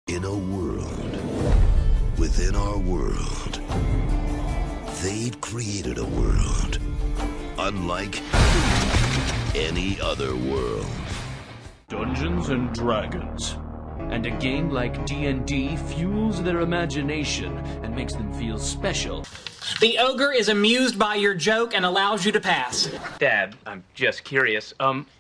In a world within our world, they've created a world unlike any other world. Dungeons and Dragons. And a game like D&D fuels their imagination and makes them feel special. The ogre is amused by your joke and allows you to pass. Dad, I'm just curious.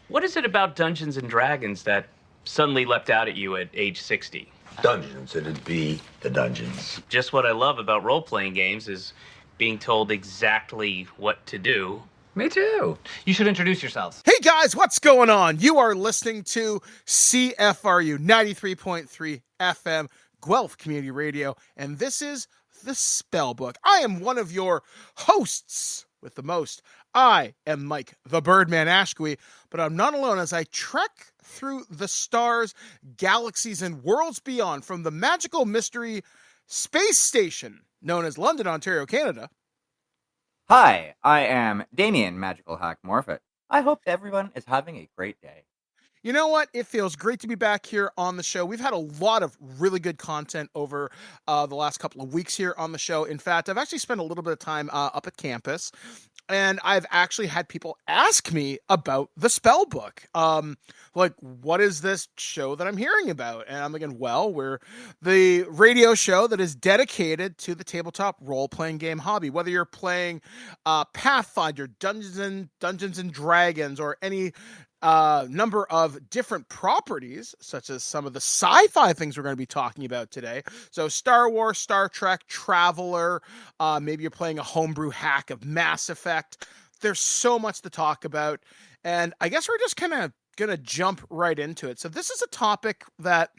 What is it about Dungeons and Dragons that suddenly leapt out at you at age 60? Dungeons, it'd be the dungeons. Just what I love about role-playing games is being told exactly what to do. Me too. You should introduce yourselves. Hey guys, what's going on? You are listening to CFRU 93.3 FM, Guelph Community Radio, and this is the Spellbook. I am one of your hosts with the most. I am Mike, the Birdman Ashkwe, but I'm not alone as I trek through the stars, galaxies, and worlds beyond from the magical mystery space station known as London, Ontario, Canada. Hi, I am Damien, Magical Hack Morphet. I hope everyone is having a great day. You know what? It feels great to be back here on the show. We've had a lot of really good content over the last couple of weeks here on the show. In fact, I've actually spent a little bit of time up at campus, and I've actually had people ask me about the Spellbook. Like, what is this show that I'm hearing about? And I'm thinking, well, we're the radio show that is dedicated to the tabletop role-playing game hobby. Whether you're playing Pathfinder, Dungeons and Dragons, or any number of different properties, such as some of the sci-fi things we're going to be talking about today. So Star Wars, Star Trek, Traveler, maybe you're playing a homebrew hack of Mass Effect. There's so much to talk about, and I guess we're just kind of going to jump right into it. So this is a topic that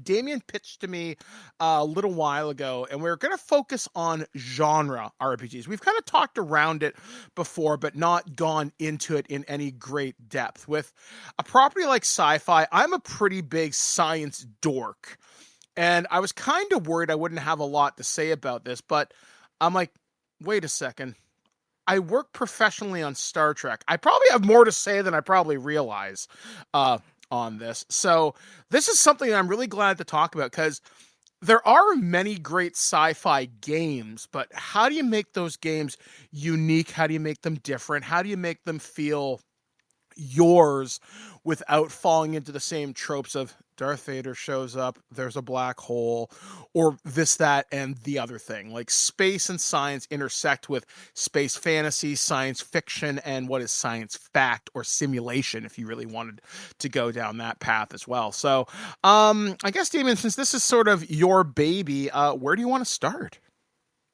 Damien pitched to me a little while ago, and we're going to focus on genre RPGs. We've kind of talked around it before, but not gone into it in any great depth. With a property like Sci-Fi, I'm a pretty big science dork, and I was kind of worried I wouldn't have a lot to say about this, but I'm like, wait a second. I work professionally on Star Trek. I probably have more to say than I probably realize on this. So this is something I'm really glad to talk about, because there are many great sci-fi games, but how do you make those games unique? How do you make them different? How do you make them feel yours without falling into the same tropes of Darth Vader shows up, there's a black hole, or this, that, and the other thing? Like, space and science intersect with space fantasy, science fiction, and what is science fact or simulation, if you really wanted to go down that path as well. So, I guess, Damien, since this is sort of your baby, where do you want to start?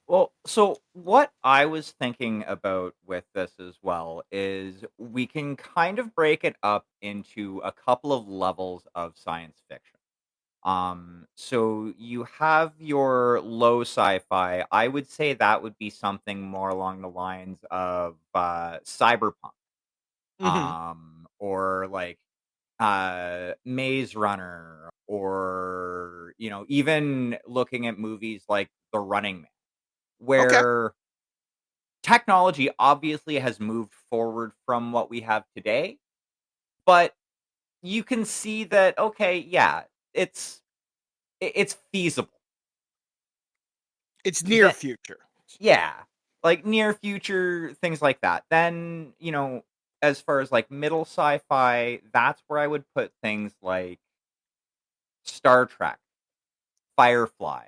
Well, so what I was thinking about with this as well is we can kind of break it up into a couple of levels of science fiction. So you have your low sci-fi. I would say that would be something more along the lines of cyberpunk, or like Maze Runner, or even looking at movies like The Running Man, where technology obviously has moved forward from what we have today, but you can see that, okay, yeah, it's feasible. It's near future. Yeah, like near future, things like that. Then, as far as like middle sci-fi, that's where I would put things like Star Trek, Firefly,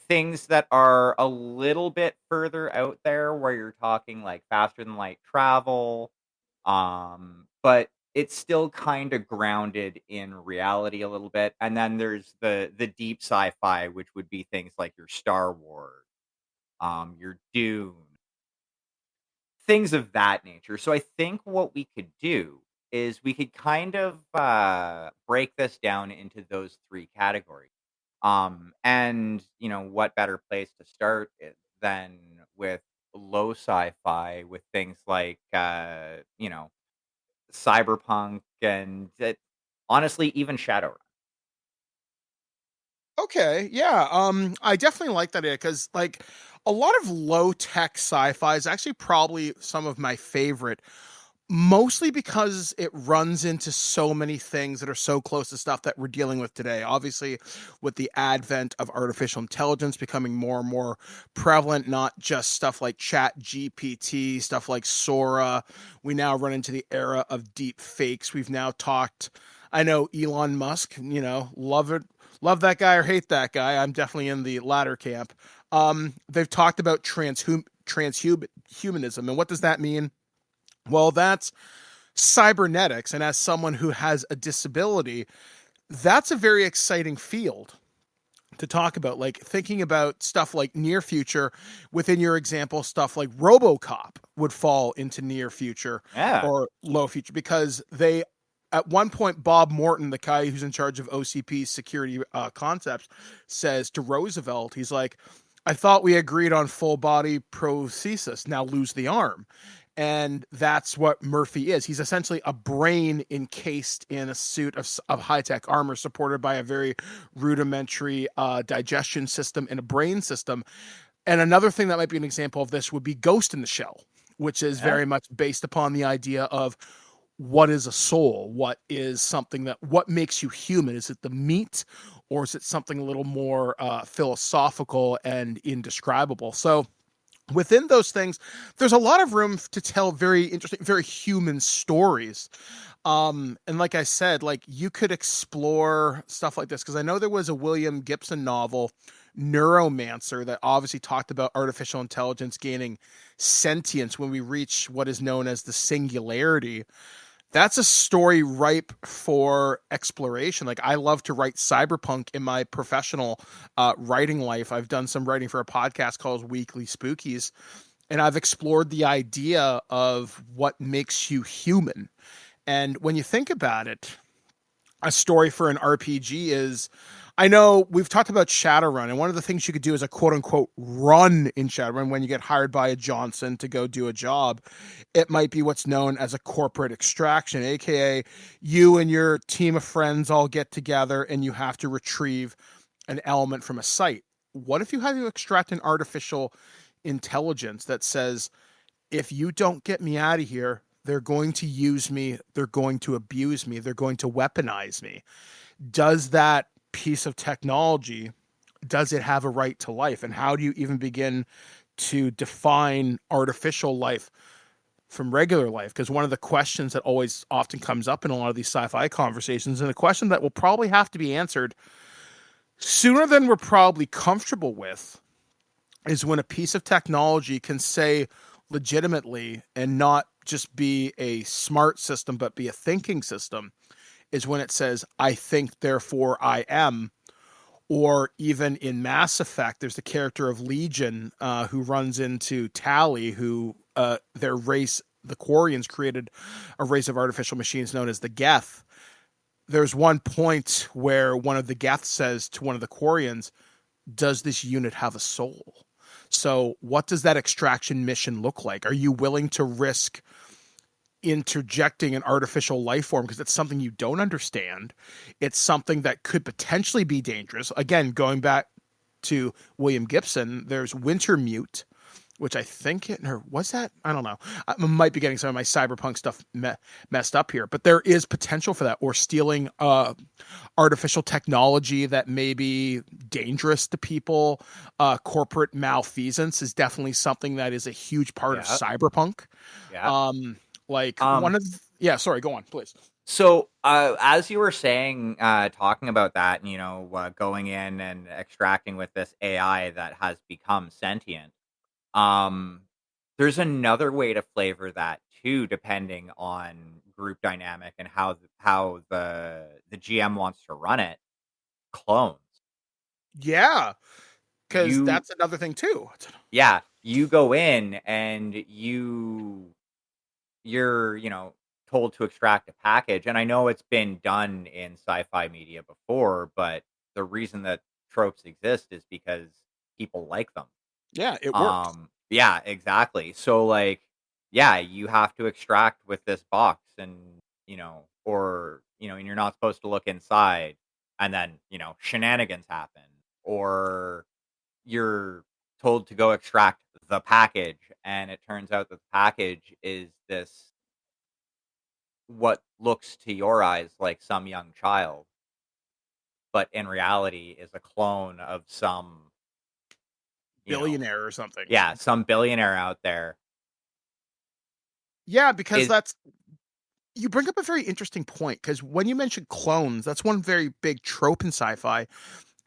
things that are a little bit further out there, where you're talking like faster than light travel, but it's still kind of grounded in reality a little bit. And then there's the deep sci-fi, which would be things like your Star Wars, your Dune, things of that nature. So I think what we could do is we could kind of break this down into those three categories. And what better place to start than with low sci-fi, with things like cyberpunk and honestly even Shadowrun. Okay, yeah. I definitely like that idea, because like a lot of low tech sci-fi is actually probably some of my favorite. Mostly because it runs into so many things that are so close to stuff that we're dealing with today. Obviously, with the advent of artificial intelligence becoming more and more prevalent, not just stuff like Chat GPT, stuff like Sora. We now run into the era of deep fakes. We've now talked, I know Elon Musk, love it, love that guy or hate that guy. I'm definitely in the latter camp. They've talked about transhumanism. And what does that mean? Well, that's cybernetics. And as someone who has a disability, that's a very exciting field to talk about. Like thinking about stuff like near future, within your example, stuff like RoboCop would fall into near future Yeah. or low future because they, at one point, Bob Morton, the guy who's in charge of OCP security concepts, says to Roosevelt, he's like, I thought we agreed on full body prosthesis. Now lose the arm. And that's what Murphy is. He's essentially a brain encased in a suit of high-tech armor supported by a very rudimentary digestion system and a brain system. And another thing that might be an example of this would be Ghost in the Shell, which is very much based upon the idea of what is a soul? What makes you human? Is it the meat, or is it something a little more philosophical and indescribable? So within those things, there's a lot of room to tell very interesting, very human stories. And like I said, like you could explore stuff like this because I know there was a William Gibson novel, Neuromancer, that obviously talked about artificial intelligence gaining sentience when we reach what is known as the singularity. That's a story ripe for exploration. Like I love to write cyberpunk in my professional writing life. I've done some writing for a podcast called Weekly Spookies, and I've explored the idea of what makes you human. And when you think about it, a story for an RPG is, I know we've talked about Shadowrun, and one of the things you could do is a quote unquote run in Shadowrun when you get hired by a Johnson to go do a job. It might be what's known as a corporate extraction, aka you and your team of friends all get together and you have to retrieve an element from a site. What if you had to extract an artificial intelligence that says, if you don't get me out of here, they're going to use me, they're going to abuse me, they're going to weaponize me? Does that piece of technology, does it have a right to life? And how do you even begin to define artificial life from regular life? Because one of the questions that always often comes up in a lot of these sci-fi conversations, and a question that will probably have to be answered sooner than we're probably comfortable with, is when a piece of technology can say legitimately and not just be a smart system, but be a thinking system, is when it says, I think, therefore I am. Or even in Mass Effect, there's the character of Legion who runs into Tally, who their race, the Quarians, created a race of artificial machines known as the Geth. There's one point where one of the Geths says to one of the Quarians, does this unit have a soul? So what does that extraction mission look like? Are you willing to risk interjecting an artificial life form because it's something you don't understand? It's something that could potentially be dangerous. Again, going back to William Gibson, there's Wintermute, which I think was that? I don't know. I might be getting some of my cyberpunk stuff messed up here, but there is potential for that, or stealing artificial technology that may be dangerous to people. Corporate malfeasance is definitely something that is a huge part of cyberpunk. Yeah. Sorry, go on, please. So, as you were saying, talking about that, and going in and extracting with this AI that has become sentient, there's another way to flavor that too, depending on group dynamic and how the GM wants to run it. Clones. Yeah, because You, that's another thing too. yeah, you go in and you're told to extract a package, and I know it's been done in sci-fi media before, but the reason that tropes exist is because people like them. Yeah, it works. Yeah, exactly. So you have to extract with this box, and and you're not supposed to look inside, and then shenanigans happen, or you're told to go extract the package, and it turns out that the package is this what looks to your eyes like some young child, but in reality is a clone of some, Billionaire or something. yeah, some billionaire out there. Yeah, because Is you bring up a very interesting point, because when you mention clones, that's one very big trope in sci-fi,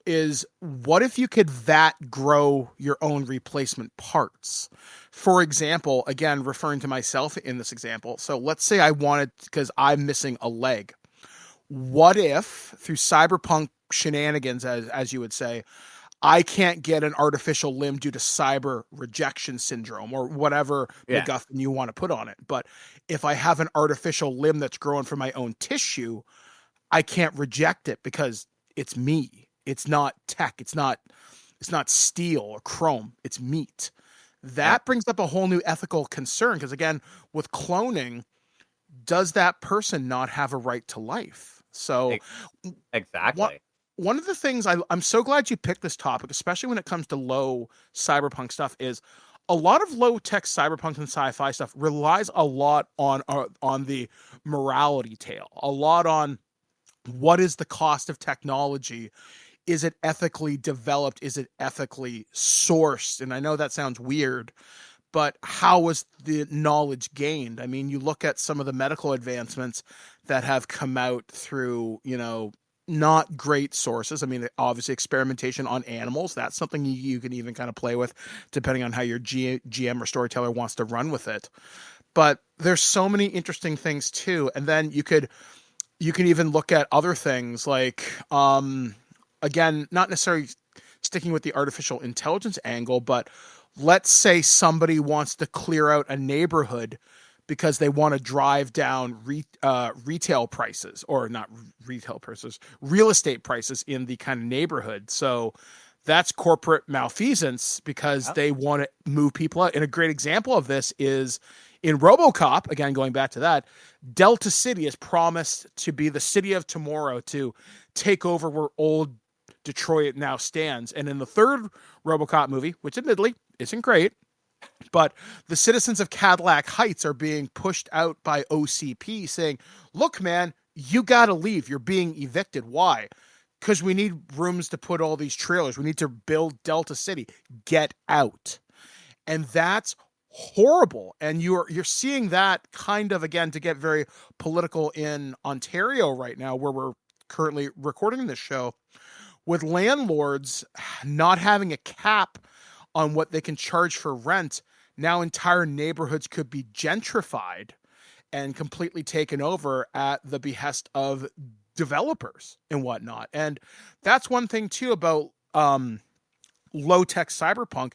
is what if you could grow your own replacement parts? For example, again, referring to myself in this example, so let's say I wanted, because I'm missing a leg. What if, through cyberpunk shenanigans, as you would say, I can't get an artificial limb due to cyber rejection syndrome or whatever MacGuffin you want to put on it. But if I have an artificial limb that's growing from my own tissue, I can't reject it because it's me. It's not tech. It's not steel or chrome. It's meat. That brings up a whole new ethical concern, because again, with cloning, does that person not have a right to life? So exactly. One of the things I'm so glad you picked this topic, especially when it comes to low cyberpunk stuff, is a lot of low tech cyberpunk and sci-fi stuff relies a lot on the morality tale, a lot on what is the cost of technology. Is it ethically developed? Is it ethically sourced? And I know that sounds weird, but how was the knowledge gained? I mean, you look at some of the medical advancements that have come out through, not great sources. I mean, obviously experimentation on animals, that's something you can even kind of play with depending on how your GM or storyteller wants to run with it. But there's so many interesting things too. And then you can even look at other things like, again, not necessarily sticking with the artificial intelligence angle, but let's say somebody wants to clear out a neighborhood because they want to drive down retail prices, or not retail prices, real estate prices in the kind of neighborhood. So that's corporate malfeasance because they want to move people out. And a great example of this is in RoboCop, again, going back to that, Delta City is promised to be the city of tomorrow, to take over where old Detroit now stands. And in the third RoboCop movie, which admittedly isn't great, but the citizens of Cadillac Heights are being pushed out by OCP saying, look, man, you got to leave. You're being evicted. Why? Because we need rooms to put all these trailers. We need to build Delta City. Get out. And that's horrible. And you're seeing that kind of, again, to get very political, in Ontario right now, where we're currently recording this show, with landlords not having a cap on what they can charge for rent. Now entire neighborhoods could be gentrified and completely taken over at the behest of developers and whatnot. And that's one thing too about low-tech cyberpunk,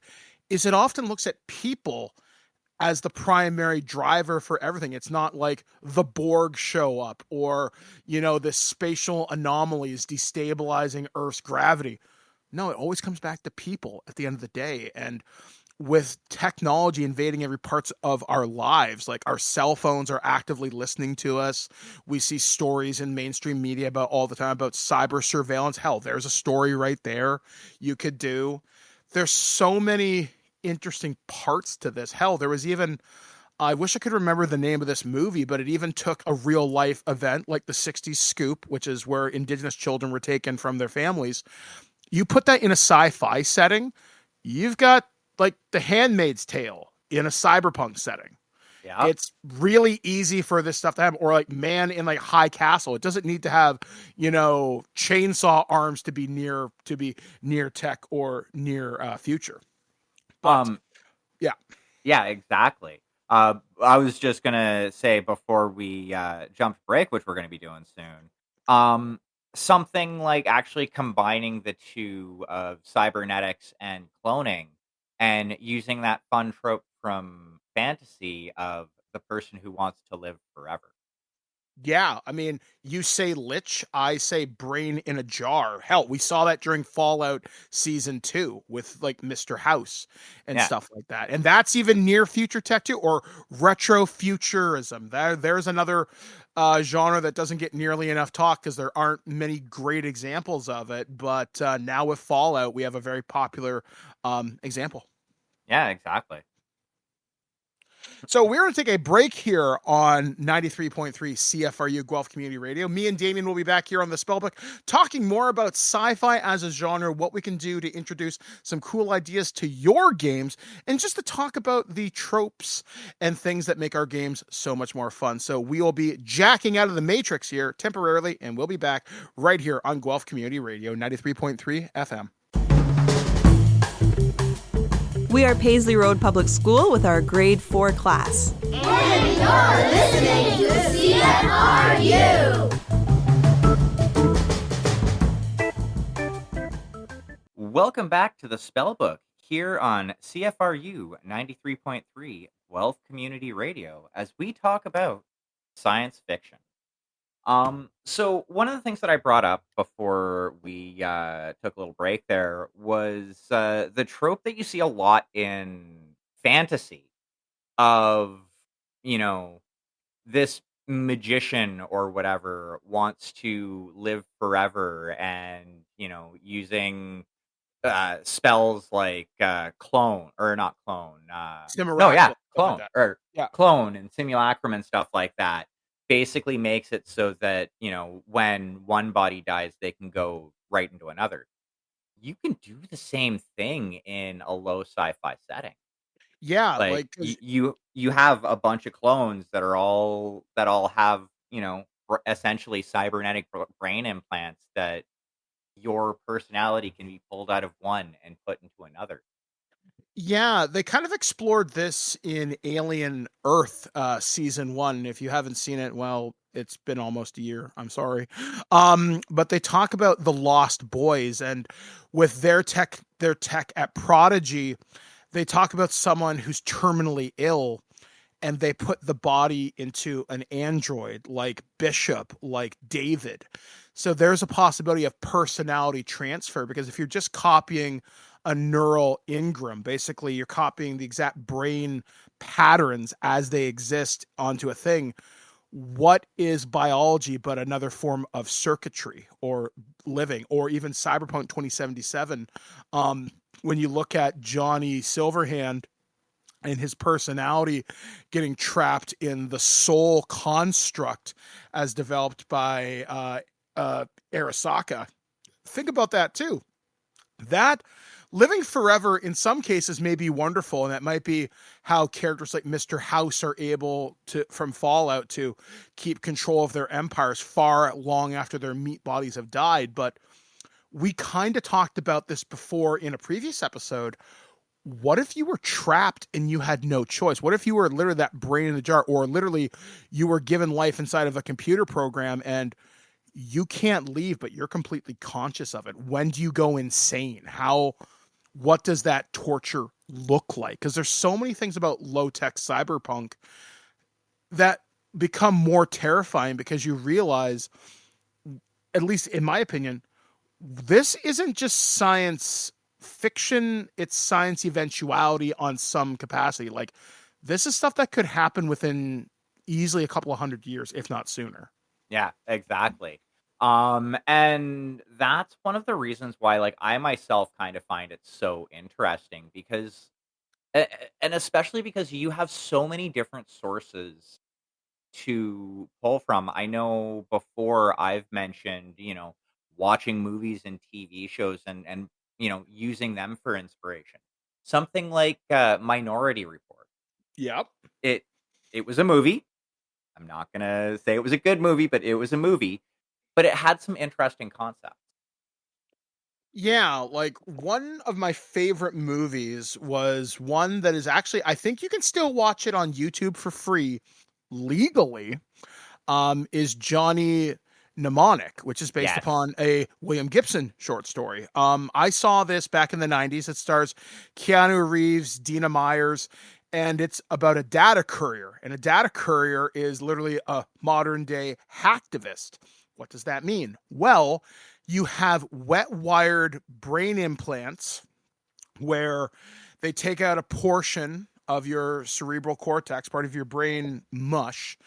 is it often looks at people as the primary driver for everything. It's not like the Borg show up, or, the spatial anomalies destabilizing Earth's gravity. No, it always comes back to people at the end of the day. And with technology invading every part of our lives, like our cell phones are actively listening to us. We see stories in mainstream media about all the time about cyber surveillance. Hell, there's a story right there you could do. There's so many interesting parts to this. Hell, there was even, I wish I could remember the name of this movie, but it even took a real life event like the 60s Scoop, which is where Indigenous children were taken from their families. You put that in a sci-fi setting, you've got like The Handmaid's Tale in a cyberpunk setting. Yeah. It's really easy for this stuff to happen. Or like Man in like High Castle. It doesn't need to have, chainsaw arms to be near tech or near future. But, yeah. Yeah, exactly. I was just gonna say before we jump to break, which we're gonna be doing soon, something like actually combining the two of cybernetics and cloning, and using that fun trope from fantasy of the person who wants to live forever. Yeah, I mean, you say lich, I say brain in a jar. Hell, we saw that during Fallout Season 2 with like Mr. House and stuff like that. And that's even near future tech too, or retrofuturism. There's another genre that doesn't get nearly enough talk because there aren't many great examples of it. But now with Fallout, we have a very popular example. Yeah, exactly. So we're going to take a break here on 93.3 CFRU Guelph Community Radio. Me and Damien will be back here on the Spellbook talking more about sci-fi as a genre, what we can do to introduce some cool ideas to your games, and just to talk about the tropes and things that make our games so much more fun. So we will be jacking out of the Matrix here temporarily, and we'll be back right here on Guelph Community Radio, 93.3 FM. We are Paisley Road Public School with our grade 4 class. And you're listening to CFRU! Welcome back to the Spellbook here on CFRU 93.3 Guelph Community Radio as we talk about science fiction. So one of the things that I brought up before we took a little break there was the trope that you see a lot in fantasy of, this magician or whatever wants to live forever and, using spells like clone or not clone. Clone clone and simulacrum and stuff like that. Basically makes it so that, when one body dies, they can go right into another. You can do the same thing in a low sci-fi setting. Yeah, Like you have a bunch of clones that all have, essentially cybernetic brain implants that your personality can be pulled out of one and put into another. Yeah, they kind of explored this in Alien Earth season 1. If you haven't seen it, well, it's been almost a year. I'm sorry. But they talk about the Lost Boys, and with their tech at Prodigy, they talk about someone who's terminally ill, and they put the body into an android like Bishop, like David. So there's a possibility of personality transfer, because if you're just copying a neural engram, basically you're copying the exact brain patterns as they exist onto a thing. What is biology but another form of circuitry or living, or even Cyberpunk 2077? When you look at Johnny Silverhand and his personality getting trapped in the soul construct as developed by Arasaka, think about that too. That living forever in some cases may be wonderful, and that might be how characters like Mr. House are able to, from Fallout, to keep control of their empires far long after their meat bodies have died. But we kind of talked about this before in a previous episode. What if you were trapped and you had no choice? What if you were literally that brain in the jar, or literally you were given life inside of a computer program and you can't leave, but you're completely conscious of it? When do you go insane? What does that torture look like? Because there's so many things about low-tech cyberpunk that become more terrifying, because you realize, at least in my opinion, this isn't just science fiction, it's science eventuality on some capacity. Like, this is stuff that could happen within easily a couple of 100 years, if not sooner. Yeah, exactly. And that's one of the reasons why, like, I myself kind of find it so interesting, because, and especially because you have so many different sources to pull from. I know before I've mentioned, watching movies and TV shows and using them for inspiration. Something like Minority Report. Yep. It was a movie. I'm not gonna say it was a good movie, but it was a movie. But it had some interesting concepts. Yeah, like one of my favorite movies was one that is actually, I think you can still watch it on YouTube for free legally, is Johnny Mnemonic, which is based upon a William Gibson short story. I saw this back in the 90s. It stars Keanu Reeves, Dina Myers, and it's about a data courier. And a data courier is literally a modern day hacktivist. What does that mean? Well, you have wet wired brain implants where they take out a portion of your cerebral cortex, part of your brain mush,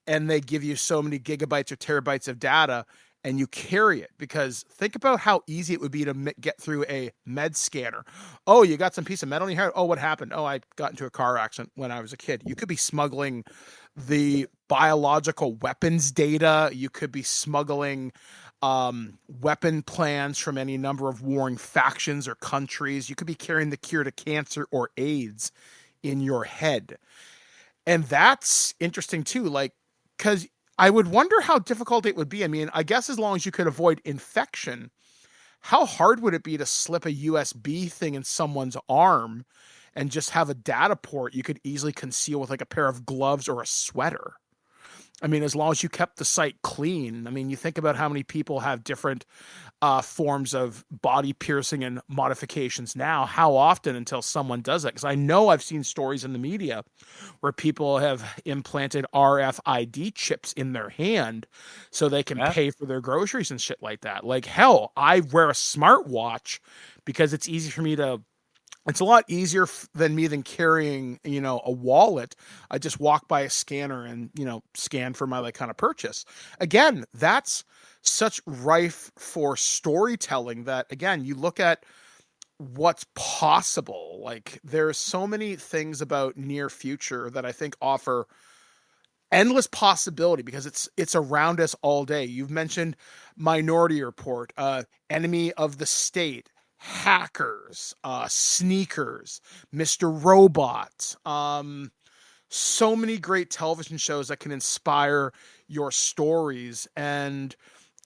and they give you so many gigabytes or terabytes of data, and you carry it, because think about how easy it would be to get through a med scanner. Oh, you got some piece of metal in your head. Oh, what happened? Oh, I got into a car accident when I was a kid. You could be smuggling the biological weapons data. You could be smuggling weapon plans from any number of warring factions or countries. You could be carrying the cure to cancer or AIDS in your head. And that's interesting too, like, because I would wonder how difficult it would be. I mean, I guess as long as you could avoid infection, how hard would it be to slip a USB thing in someone's arm and just have a data port you could easily conceal with like a pair of gloves or a sweater? I mean, as long as you kept the site clean. I mean, you think about how many people have different forms of body piercing and modifications now. How often until someone does that? Because I know I've seen stories in the media where people have implanted RFID chips in their hand so they can pay for their groceries and shit like that. Like, hell, I wear a smartwatch because it's easy for me to. It's a lot easier than carrying, a wallet. I just walk by a scanner and, scan for my like kind of purchase. Again, that's such rife for storytelling that, again, you look at what's possible. Like, there's so many things about near future that I think offer endless possibility because it's around us all day. You've mentioned Minority Report, Enemy of the State, Hackers, Sneakers, Mr. Robot, so many great television shows that can inspire your stories. And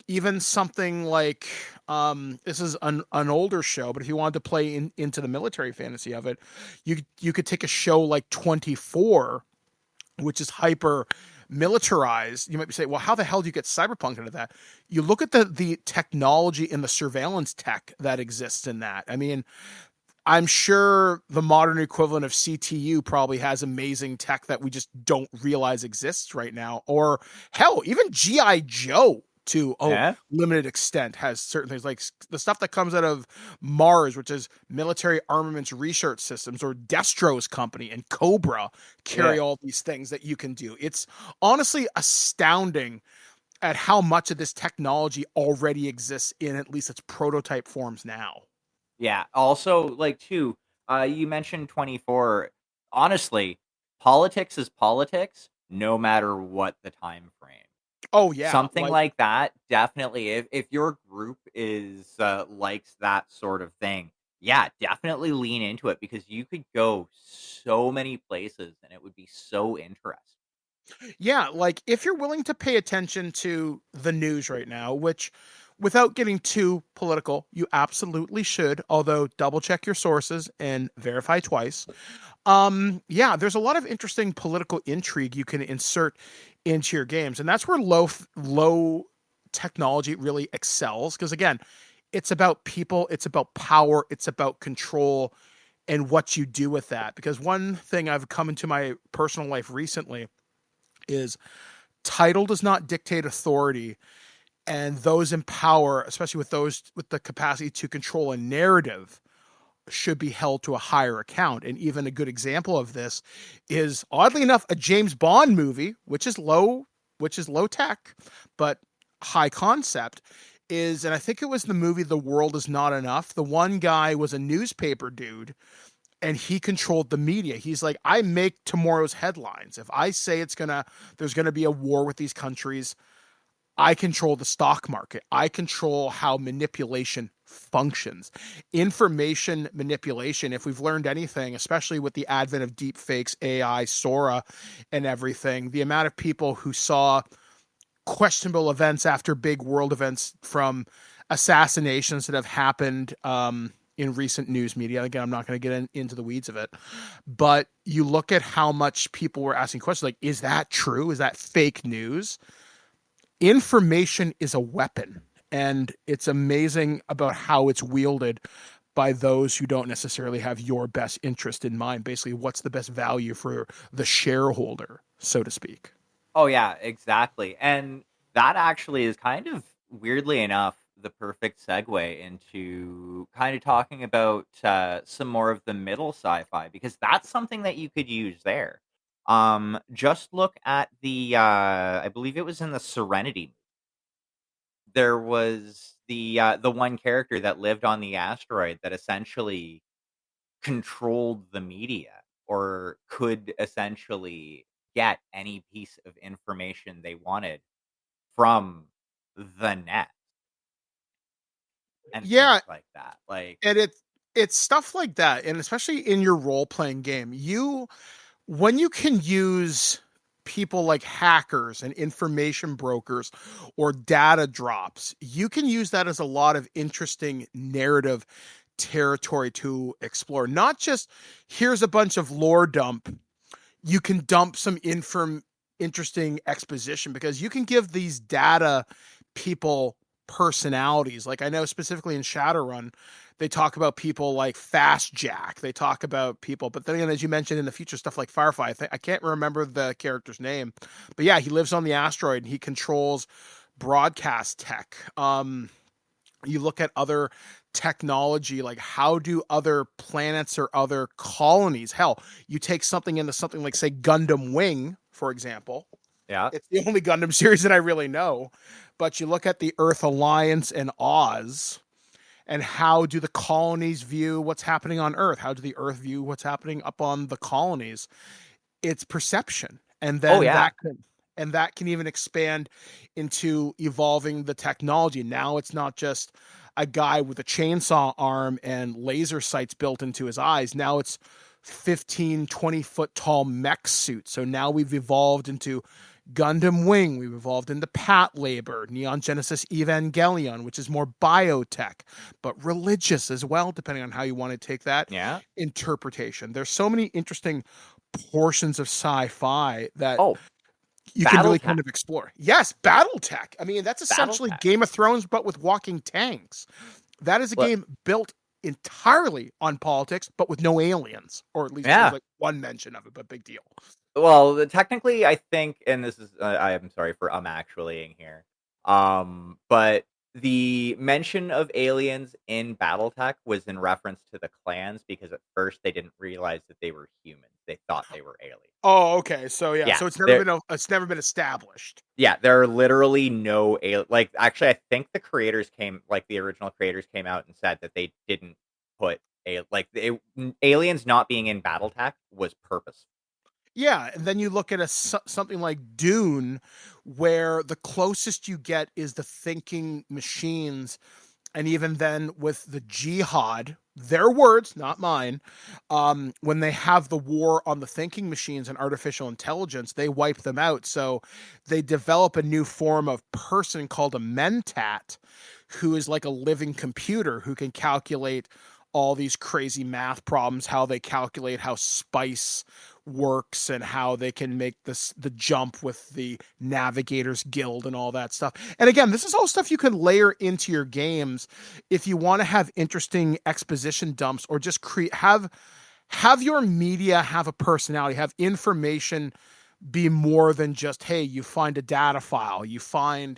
even something like this is an older show, but if you wanted to play into the military fantasy of it, you could take a show like 24, which is hyper militarized. You might be saying, well, how the hell do you get cyberpunk into that? You look at the technology and the surveillance tech that exists in that. I mean, I'm sure the modern equivalent of CTU probably has amazing tech that we just don't realize exists right now. Or hell, even G.I. Joe to a limited extent has certain things, like the stuff that comes out of Mars, which is Military Armaments Research Systems, or Destro's company, and Cobra carry all these things that you can do. It's honestly astounding at how much of this technology already exists in at least its prototype forms now. Yeah. Also, like, too, you mentioned 24. Honestly, politics is politics, no matter what the time frame. Oh yeah, Something like that, definitely. If your group is likes that sort of thing, yeah, definitely lean into it because you could go so many places and it would be so interesting. Yeah, like if you're willing to pay attention to the news right now, which without getting too political, you absolutely should, although double check your sources and verify twice. Yeah, there's a lot of interesting political intrigue you can insert into your games, and that's where low technology really excels, because again, it's about people, it's about power, it's about control and what you do with that. Because one thing I've come into my personal life recently is title does not dictate authority, and those in power, especially with those with the capacity to control a narrative, should be held to a higher account. And even a good example of this is, oddly enough, a James Bond movie, which is low tech, but high concept, is, and I think it was the movie The World Is Not Enough. The one guy was a newspaper dude and he controlled the media. He's like, I make tomorrow's headlines. If I say there's gonna be a war with these countries, I control the stock market. I control how manipulation functions. Information manipulation, if we've learned anything, especially with the advent of deep fakes, AI, Sora, and everything, the amount of people who saw questionable events after big world events, from assassinations that have happened in recent news media. Again, I'm not going to get into the weeds of it, but you look at how much people were asking questions like, is that true? Is that fake news? Information is a weapon, and it's amazing about how it's wielded by those who don't necessarily have your best interest in mind. Basically, what's the best value for the shareholder, so to speak. Oh yeah, exactly. And that actually is kind of, weirdly enough, the perfect segue into kind of talking about some more of the middle sci-fi, because that's something that you could use there. Just look at the I believe it was in the Serenity movie. there was the one character that lived on the asteroid that essentially controlled the media or could essentially get any piece of information they wanted from the net and Yeah, things like that. Like, and it's stuff like that, and especially in your role playing game, when you can use people like hackers and information brokers or data drops, you can use that as a lot of interesting narrative territory to explore. Not just here's a bunch of lore dump. You can dump some interesting exposition, because you can give these data people personalities. Like I know specifically in Shadowrun, they talk about people like Fast Jack. They talk about people, but then again, as you mentioned in the future stuff like Firefly, I can't remember the character's name, but yeah, he lives on the asteroid and he controls broadcast tech. You look at other technology, like how do other planets or other colonies, hell, you take something into something like, say, Gundam Wing, for example. yeah, It's the only Gundam series that I really know. But you look at the Earth Alliance and Oz, and how do the colonies view what's happening on Earth? How do the Earth view what's happening up on the colonies? It's perception. And then that can even expand into evolving the technology. Now it's not just a guy with a chainsaw arm and laser sights built into his eyes. Now it's 15, 20-foot tall mech suits. So now we've evolved into Gundam Wing. We've evolved into Pat Labor, Neon Genesis Evangelion, which is more biotech, but religious as well, depending on how you want to take that interpretation. There's so many interesting portions of sci-fi that you can really kind of explore. Yes, Battletech. I mean, that's essentially Game of Thrones, but with walking tanks. That is a game built entirely on politics, but with no aliens, or at least there's like one mention of it, but big deal. Well, technically, I think, and this is, I am sorry for actuallying here, but the mention of aliens in BattleTech was in reference to the clans, because at first they didn't realize that they were humans. They thought they were aliens. Oh, okay. So so it's never been established. Yeah, there are literally no like, actually, I think the original creators came out and said that they didn't put aliens not being in BattleTech was purposeful. Yeah, and then you look at something like Dune, where the closest you get is the thinking machines, and even then with the Jihad, their words, not mine, when they have the war on the thinking machines and artificial intelligence, they wipe them out. So they develop a new form of person called a Mentat, who is like a living computer who can calculate all these crazy math problems, how they calculate how spice works and how they can make the jump with the Navigators Guild and all that stuff. And again, this is all stuff you can layer into your games if you want to have interesting exposition dumps, or just have your media have a personality, have information be more than just, hey, you find a data file, you find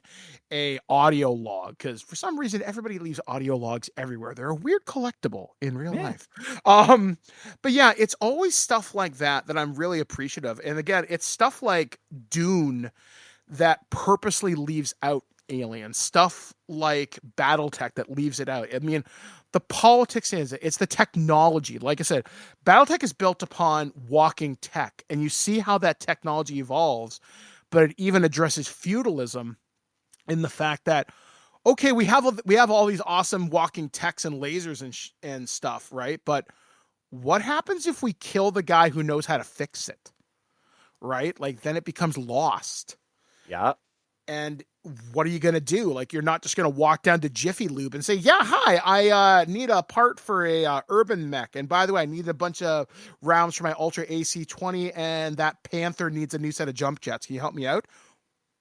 a audio log, because for some reason everybody leaves audio logs everywhere. They're a weird collectible in real life. But yeah, it's always stuff like that I'm really appreciative. And again, it's stuff like Dune that purposely leaves out aliens, stuff like Battletech that leaves it out. I mean, the politics it's the technology. Like I said, Battletech is built upon walking tech, and you see how that technology evolves, but it even addresses feudalism in the fact that, okay, we have all these awesome walking techs and lasers and stuff, right? But what happens if we kill the guy who knows how to fix it, right? Like, then it becomes lost. Yeah. And what are you going to do? Like, you're not just going to walk down to Jiffy Lube and say, yeah, hi, I need a part for a urban mech. And by the way, I need a bunch of rounds for my Ultra AC-20, and that Panther needs a new set of jump jets. Can you help me out?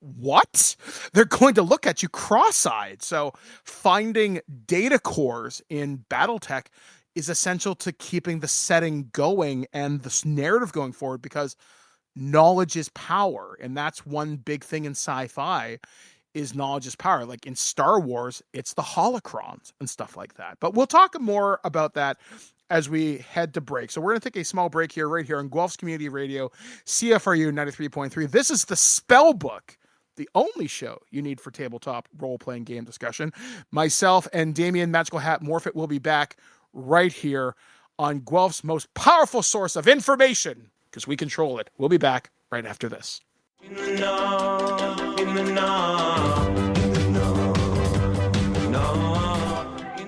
What? They're going to look at you cross-eyed. So finding data cores in Battletech is essential to keeping the setting going and this narrative going forward, because knowledge is power. And that's one big thing in sci-fi, is knowledge is power. Like in Star Wars, it's the holocrons and stuff like that. But we'll talk more about that as we head to break. So we're going to take a small break here, right here on Guelph's Community Radio, CFRU 93.3. This is the Spellbook, the only show you need for tabletop role-playing game discussion. Myself and Damien Magical Hat Morphit will be back right here on Guelph's most powerful source of information, because we control it. We'll be back right after this. In the know, in the know.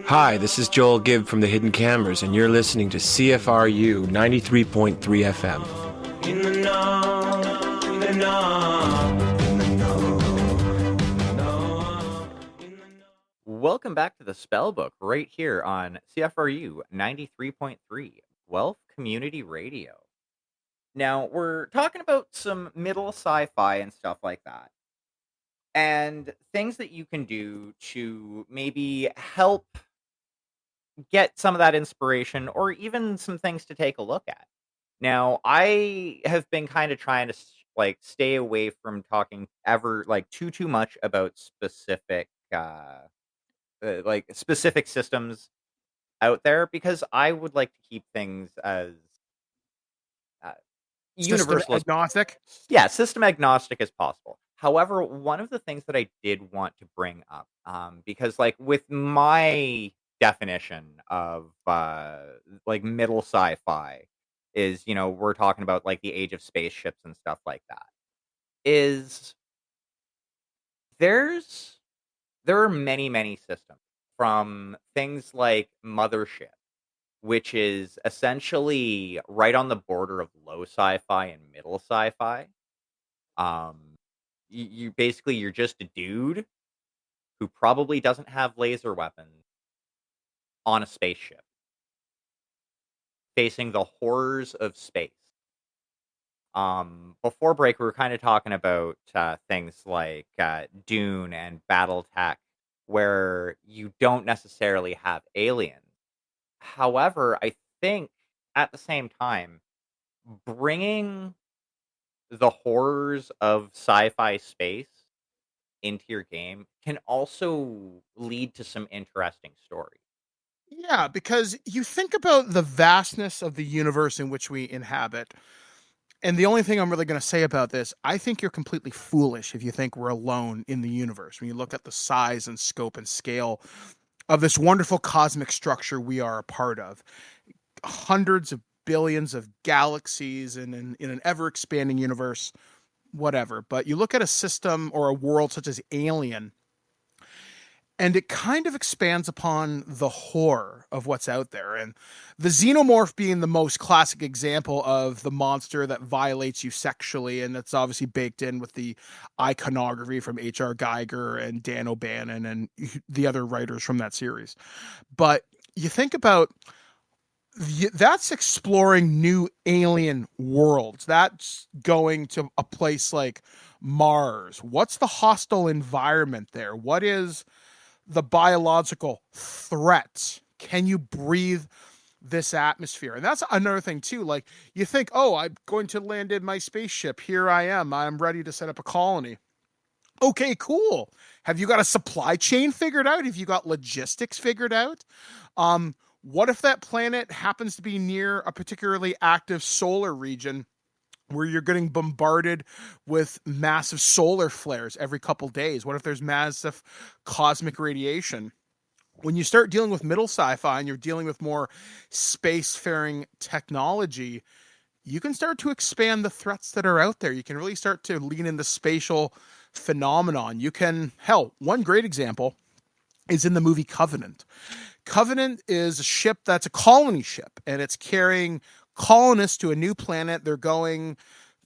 Hi, this is Joel Gibb from the Hidden Cameras, and you're listening to CFRU 93.3 FM. In the know, in the know, in the know. Welcome back to the Spellbook right here on CFRU 93.3, Guelph Community Radio. Now, we're talking about some middle sci-fi and stuff like that, and things that you can do to maybe help get some of that inspiration, or even some things to take a look at. Now, I have been kind of trying to stay away from talking ever too much about specific specific systems out there, because I would like to keep things as universal, agnostic. Yeah, system agnostic as possible. However, one of the things that I did want to bring up, because with my definition of middle sci-fi is, we're talking about the age of spaceships and stuff like that, is there are many systems, from things like Mothership, which is essentially right on the border of low sci-fi and middle sci-fi. You're just a dude who probably doesn't have laser weapons on a spaceship, facing the horrors of space. Before break, we were kind of talking about things like Dune and BattleTech, where you don't necessarily have aliens. However, I think at the same time, bringing the horrors of sci-fi space into your game can also lead to some interesting stories. Yeah, because you think about the vastness of the universe in which we inhabit. And the only thing I'm really going to say about this, I think you're completely foolish if you think we're alone in the universe. When you look at the size and scope and scale of this wonderful cosmic structure we are a part of, hundreds of billions of galaxies in an ever-expanding universe, whatever. But you look at a system or a world such as Alien, and it kind of expands upon the horror of what's out there. And the xenomorph being the most classic example of the monster that violates you sexually. And that's obviously baked in with the iconography from H.R. Geiger and Dan O'Bannon and the other writers from that series. But you think about that's exploring new alien worlds. That's going to a place like Mars. What's the hostile environment there? What is the biological threats? Can you breathe this atmosphere? And that's another thing too. You think, oh, I'm going to land in my spaceship. Here I am. I'm ready to set up a colony. Okay, cool. Have you got a supply chain figured out? Have you got logistics figured out? What if that planet happens to be near a particularly active solar region where you're getting bombarded with massive solar flares every couple days? What if there's massive cosmic radiation? When you start dealing with middle sci-fi and you're dealing with more spacefaring technology, you can start to expand the threats that are out there. You can really start to lean into spatial phenomenon. You can, one great example is in the movie Covenant. Covenant is a ship that's a colony ship, and it's carrying colonists to a new planet. They're going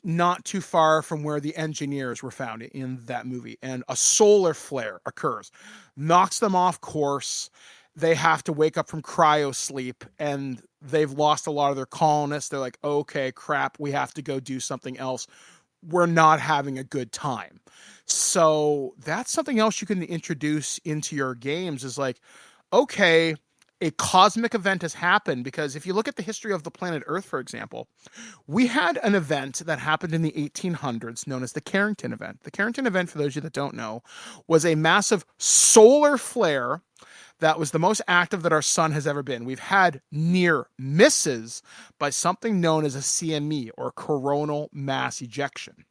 not too far from where the engineers were found in that movie, and a solar flare occurs, knocks them off course. They have to wake up from cryo sleep, and they've lost a lot of their colonists. They're like, okay, crap, we have to go do something else. We're not having a good time. So that's something else you can introduce into your games, is okay, a cosmic event has happened. Because if you look at the history of the planet Earth, for example, we had an event that happened in the 1800s known as the Carrington event. The Carrington event, for those of you that don't know, was a massive solar flare that was the most active that our sun has ever been. We've had near misses by something known as a CME, or coronal mass ejection.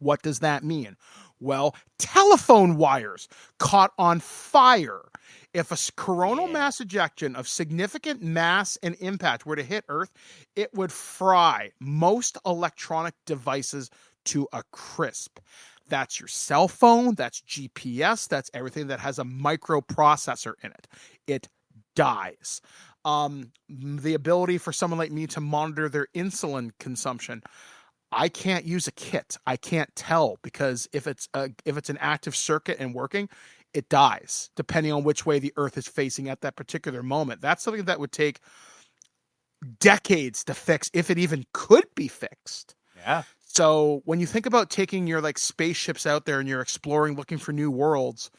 What does that mean? Well, telephone wires caught on fire. If a coronal mass ejection of significant mass and impact were to hit Earth, it would fry most electronic devices to a crisp. That's your cell phone, that's GPS, that's everything that has a microprocessor in it. It dies. The ability for someone like me to monitor their insulin consumption. I can't use a kit. I can't tell because if it's an active circuit and working, it dies depending on which way the Earth is facing at that particular moment. That's something that would take decades to fix if it even could be fixed. Yeah. So when you think about taking your like spaceships out there and you're exploring, looking for new worlds,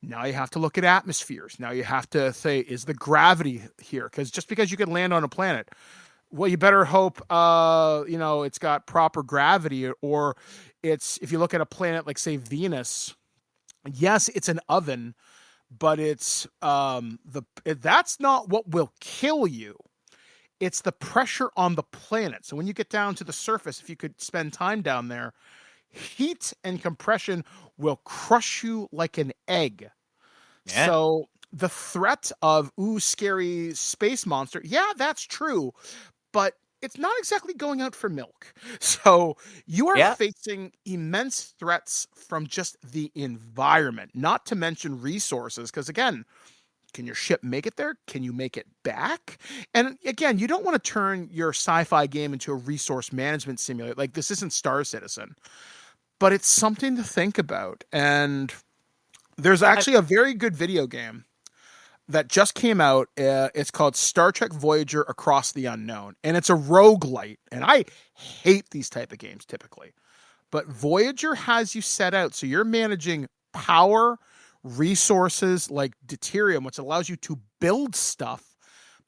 now you have to look at atmospheres. Now you have to say, is the gravity here? Because just because you can land on a planet, well, you better hope, it's got proper gravity, or if you look at a planet like, say, Venus, yes, it's an oven, but it's that's not what will kill you. It's the pressure on the planet. So when you get down to the surface, if you could spend time down there, heat and compression will crush you like an egg. Yeah. So the threat of, scary space monster, yeah, that's true. But it's not exactly going out for milk. So you are facing immense threats from just the environment, not to mention resources. Because again, can your ship make it there? Can you make it back? And again, you don't want to turn your sci-fi game into a resource management simulator. Like, this isn't Star Citizen, but it's something to think about. And there's actually a very good video game that just came out. It's called Star Trek Voyager Across the Unknown. And it's a roguelite. And I hate these type of games typically. But Voyager has you set out. So you're managing power, resources like deuterium, which allows you to build stuff,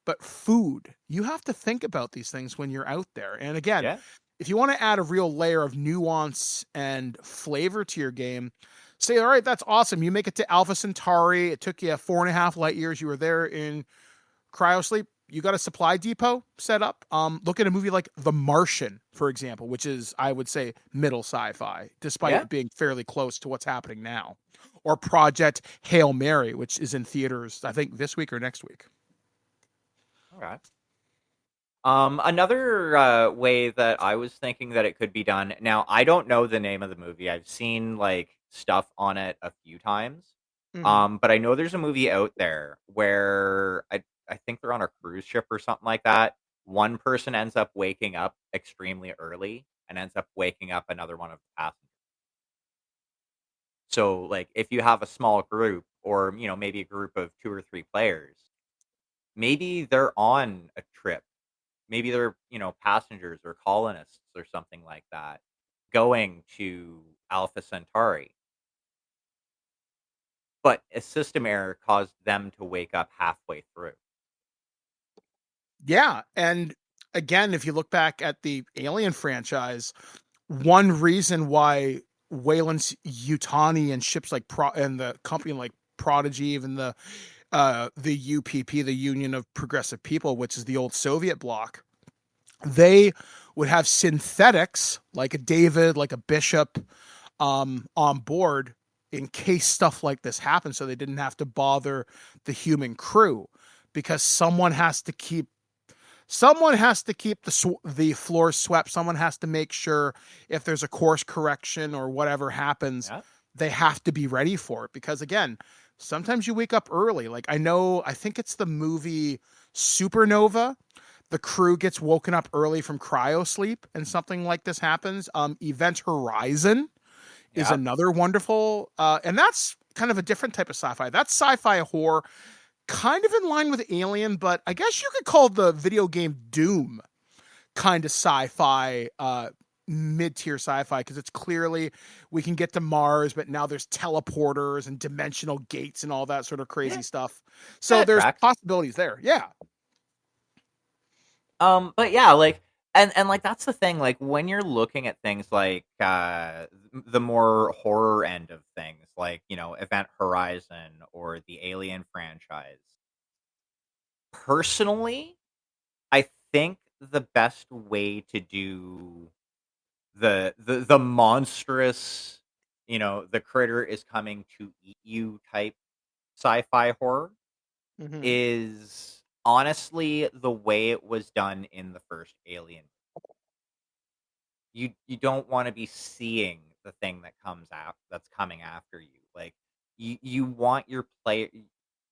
but food. You have to think about these things when you're out there. And again, if you want to add a real layer of nuance and flavor to your game, say, all right, that's awesome. You make it to Alpha Centauri. It took you 4.5 light years. You were there in cryosleep. You got a supply depot set up. Look at a movie like The Martian, for example, which is, I would say, middle sci-fi, despite it being fairly close to what's happening now. Or Project Hail Mary, which is in theaters, I think, this week or next week. All right. Another way that I was thinking that it could be done. Now, I don't know the name of the movie. I've seen like stuff on it a few times. But I know there's a movie out there where I think they're on a cruise ship or something like that. One person ends up waking up extremely early and ends up waking up another one of the passengers. So, like, if you have a small group or, maybe a group of 2 or 3 players, maybe they're on a trip. Maybe they're, passengers or colonists or something like that going to Alpha Centauri. But a system error caused them to wake up halfway through. Yeah. And again, if you look back at the Alien franchise, one reason why Wayland's Yutani and ships like and the company like Prodigy, even the UPP, the Union of Progressive People, which is the old Soviet bloc, they would have synthetics like a David, like a Bishop, on board in case stuff like this happens, so they didn't have to bother the human crew, because someone has to keep the floor swept. Someone has to make sure if there's a course correction or whatever happens, they have to be ready for it. Because again, sometimes you wake up early. Like I think it's the movie Supernova. The crew gets woken up early from cryosleep and something like this happens. Event Horizon is another wonderful, and that's kind of a different type of sci-fi. That's sci-fi horror, kind of in line with Alien, but I guess you could call the video game Doom kind of sci-fi, mid-tier sci-fi, because it's clearly we can get to Mars, but now there's teleporters and dimensional gates and all that sort of crazy stuff. So there's possibilities there. Yeah. But yeah, like, and like that's the thing. Like when you're looking at things like the more horror end of things, like Event Horizon or the Alien franchise. Personally, I think the best way to do the monstrous the critter is coming to eat you type sci-fi horror Mhm. is honestly the way it was done in the first Alien. You don't want to be seeing the thing that's coming after you. Like you want your player,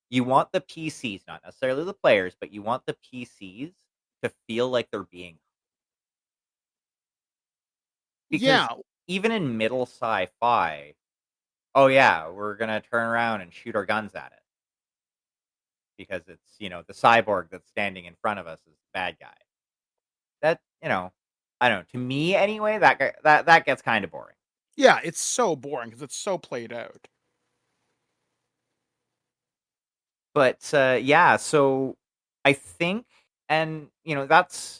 you want the PCs, not necessarily the players, but you want the PCs to feel like they're being, because Yeah. even in middle sci-fi, oh yeah, we're gonna turn around and shoot our guns at it because it's the cyborg that's standing in front of us is the bad guy. That I don't know. To me anyway, that gets kind of boring. Yeah, it's so boring because it's so played out. But yeah, so I think, and that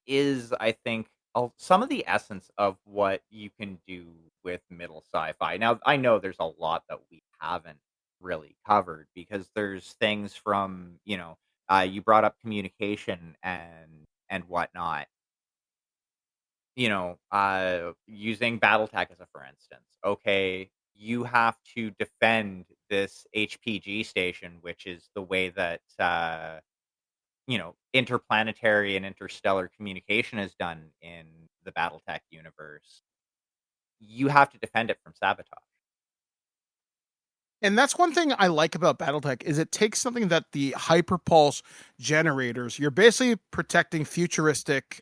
is, I think, some of the essence of what you can do with middle sci-fi. Now, I know there's a lot that we haven't really covered because there's things from, you brought up communication and whatnot. Using BattleTech as a for instance. Okay, you have to defend this HPG station, which is the way that interplanetary and interstellar communication is done in the BattleTech universe. You have to defend it from sabotage. And that's one thing I like about BattleTech is it takes something that the hyperpulse generators, you're basically protecting futuristic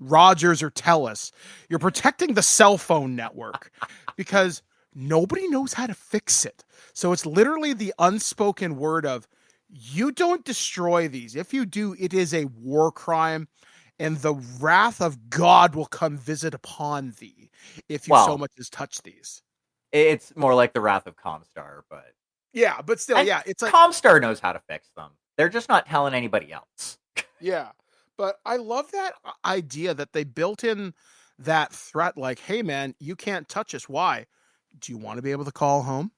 Rogers or Telus. You're protecting the cell phone network because nobody knows how to fix it. So it's literally the unspoken word of you don't destroy these. If you do, it is a war crime and the wrath of God will come visit upon thee if you so much as touch these. It's more like the wrath of Comstar, but yeah, but still, yeah, it's like Comstar knows how to fix them. They're just not telling anybody else. Yeah, but I love that idea that they built in that threat like, hey, man, you can't touch us. Why? Do you want to be able to call home?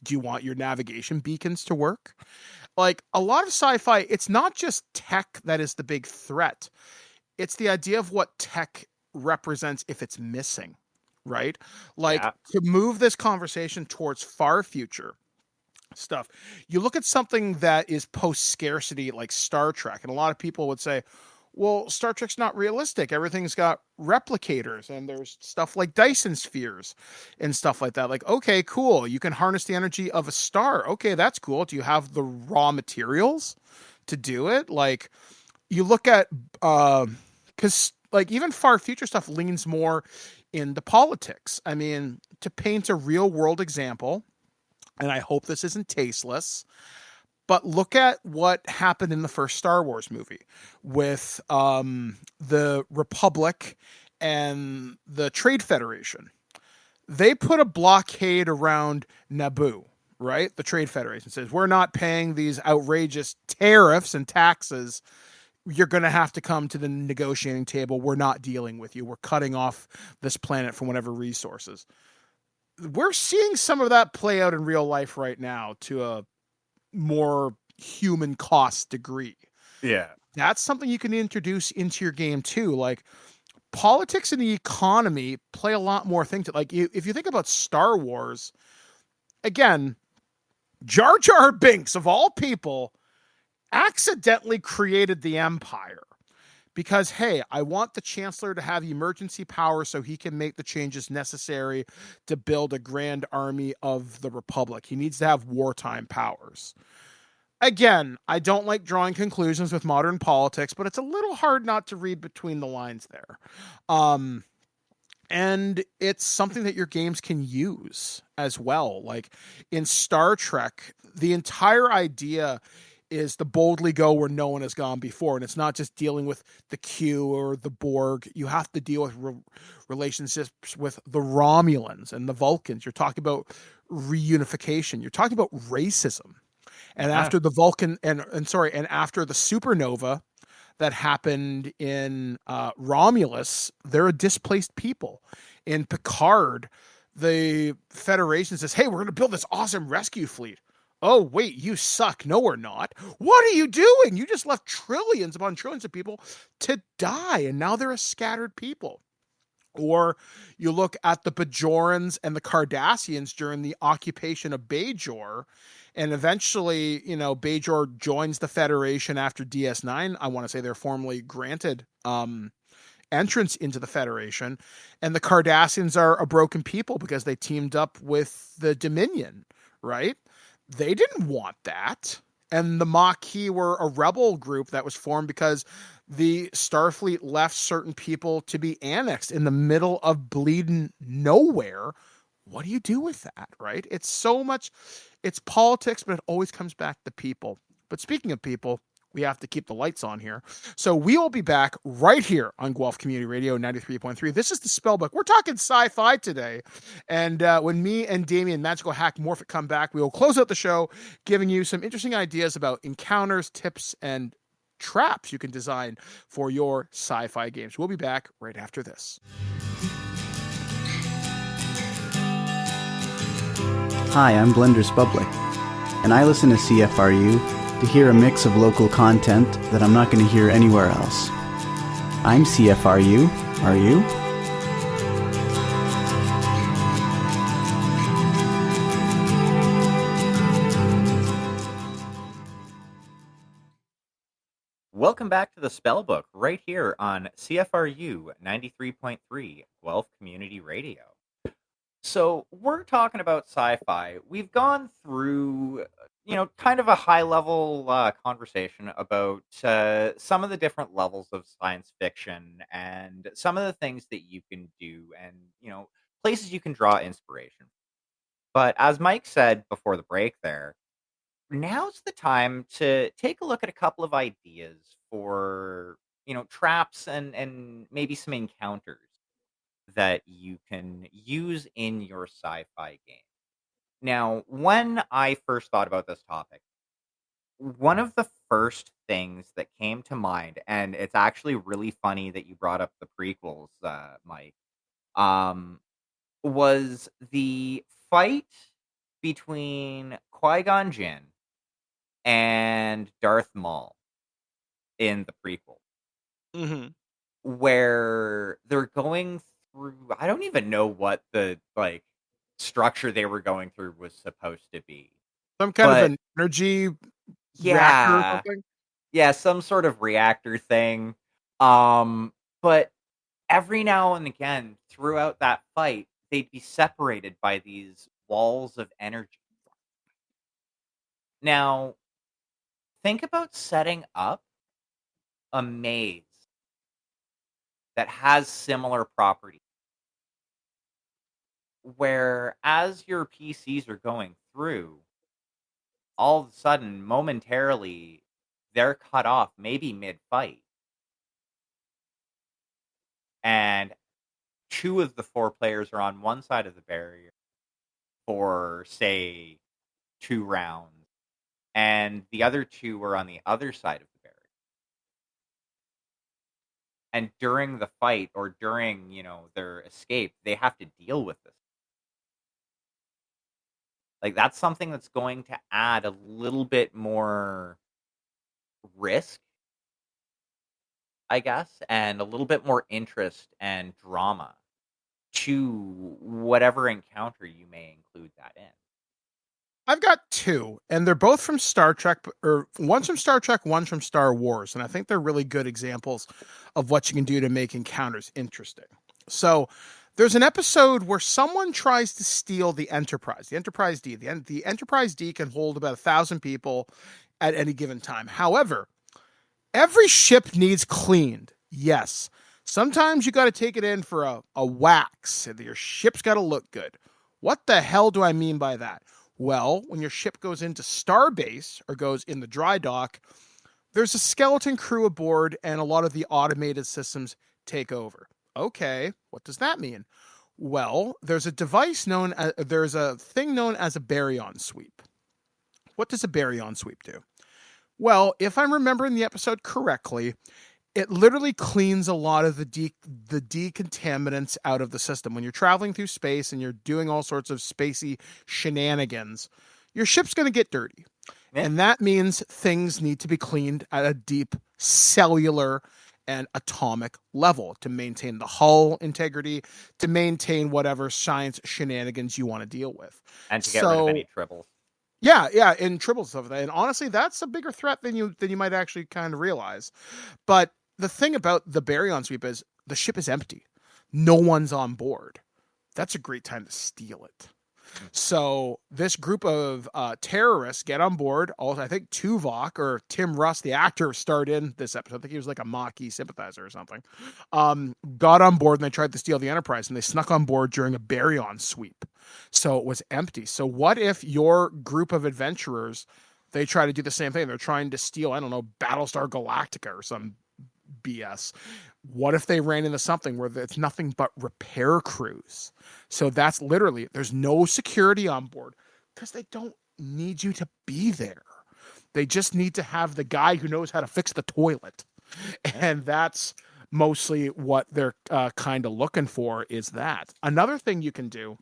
Do you want your navigation beacons to work? Like a lot of sci-fi, it's not just tech that is the big threat. It's the idea of what tech represents if it's missing, right? Like to move this conversation towards far future stuff. You look at something that is post-scarcity like Star Trek, and a lot of people would say, well, Star Trek's not realistic. Everything's got replicators and there's stuff like Dyson spheres and stuff like that. Like, okay, cool. You can harness the energy of a star. Okay, that's cool. Do you have the raw materials to do it? Like, you look at, because like even far future stuff leans more into politics. I mean, to paint a real world example, and I hope this isn't tasteless, but look at what happened in the first Star Wars movie with the Republic and the Trade Federation. They put a blockade around Naboo, right? The Trade Federation says, we're not paying these outrageous tariffs and taxes. You're going to have to come to the negotiating table. We're not dealing with you. We're cutting off this planet from whatever resources. We're seeing some of that play out in real life right now to a more human cost degree. Yeah. That's something you can introduce into your game too. Like politics and the economy play a lot more things. Like if you think about Star Wars, again, Jar Jar Binks of all people accidentally created the Empire because, hey, I want the Chancellor to have emergency power so he can make the changes necessary to build a grand army of the Republic. He needs to have wartime powers. Again, I don't like drawing conclusions with modern politics, but it's a little hard not to read between the lines there. And it's something that your games can use as well. Like in Star Trek, the entire idea is to boldly go where no one has gone before. And it's not just dealing with the Q or the Borg. You have to deal with relationships with the Romulans and the Vulcans. You're talking about reunification. You're talking about racism. And after the Vulcan and after the supernova that happened in Romulus, they're a displaced people. In Picard, the Federation says, hey, we're going to build this awesome rescue fleet. Oh, wait, you suck. No, we're not. What are you doing? You just left trillions upon trillions of people to die, and now they're a scattered people. Or you look at the Bajorans and the Cardassians during the occupation of Bajor, and eventually, Bajor joins the Federation after DS9. I want to say they're formally granted entrance into the Federation, and the Cardassians are a broken people because they teamed up with the Dominion, right? They didn't want that. And the Maquis were a rebel group that was formed because the Starfleet left certain people to be annexed in the middle of bleeding nowhere. What do you do with that, right? It's so much, it's politics, but it always comes back to people. But speaking of people, we have to keep the lights on here. So we will be back right here on Guelph Community Radio 93.3. This is the Spellbook. We're talking sci-fi today. And when me and Damien Magical Hack Morphic come back, we will close out the show giving you some interesting ideas about encounters, tips, and traps you can design for your sci-fi games. We'll be back right after this. Hi, I'm Blender Spellbook, and I listen to CFRU to hear a mix of local content that I'm not going to hear anywhere else. I'm CFRU. Are you? Welcome back to the Spellbook right here on CFRU 93.3 Guelph Community Radio. So we're talking about sci-fi. We've gone through, kind of a high-level conversation about some of the different levels of science fiction and some of the things that you can do and, places you can draw inspiration. But as Mike said before the break there, now's the time to take a look at a couple of ideas for, traps and maybe some encounters that you can use in your sci-fi game. Now, when I first thought about this topic, one of the first things that came to mind, and it's actually really funny that you brought up the prequels, Mike, was the fight between Qui-Gon Jinn and Darth Maul in the prequel. Mm-hmm. Where they're going through, I don't even know what the structure they were going through was supposed to be. Some kind of an energy reactor or something? Yeah, some sort of reactor thing. But every now and again throughout that fight, they'd be separated by these walls of energy. Now, think about setting up a maze that has similar properties, where as your PCs are going through, all of a sudden, momentarily, they're cut off, maybe mid-fight. And 2 of the 4 players are on one side of the barrier for, say, 2 rounds, and the other 2 are on the other side of the barrier. And during the fight or during, their escape, they have to deal with this. That's something that's going to add a little bit more risk, I guess, and a little bit more interest and drama to whatever encounter you may include that in. I've got 2, and they're both from Star Trek, or one's from Star Trek, one's from Star Wars, and I think they're really good examples of what you can do to make encounters interesting. So there's an episode where someone tries to steal the Enterprise D. The Enterprise D can hold about 1,000 people at any given time. However, every ship needs cleaned. Yes. Sometimes you got to take it in for a wax. Your ship's got to look good. What the hell do I mean by that? Well, when your ship goes into Starbase or goes in the dry dock, there's a skeleton crew aboard and a lot of the automated systems take over. Okay, what does that mean? Well, there's a thing known as a baryon sweep. What does a baryon sweep do? Well, if I'm remembering the episode correctly, it literally cleans a lot of the decontaminants out of the system. When you're traveling through space and you're doing all sorts of spacey shenanigans, your ship's going to get dirty. Yeah. And that means things need to be cleaned at a deep cellular and atomic level to maintain the hull integrity, to maintain whatever science shenanigans you want to deal with. And to get rid of any tribbles. Yeah, and tribbles stuff. And honestly, that's a bigger threat than you might actually kind of realize. But the thing about the Baryon sweep is the ship is empty. No one's on board. That's a great time to steal it. So this group of terrorists get on board. Also, I think Tuvok or Tim Russ, the actor, starred in this episode. I think he was like a Maquis sympathizer or something. Got on board and they tried to steal the Enterprise, and they snuck on board during a Baryon sweep. So it was empty. So what if your group of adventurers, they try to do the same thing? They're trying to steal, I don't know, Battlestar Galactica or some BS. What if they ran into something where it's nothing but repair crews? So that's literally, there's no security on board because they don't need you to be there. They just need to have the guy who knows how to fix the toilet. And that's mostly what they're kind of looking for, is that. Another thing you can do,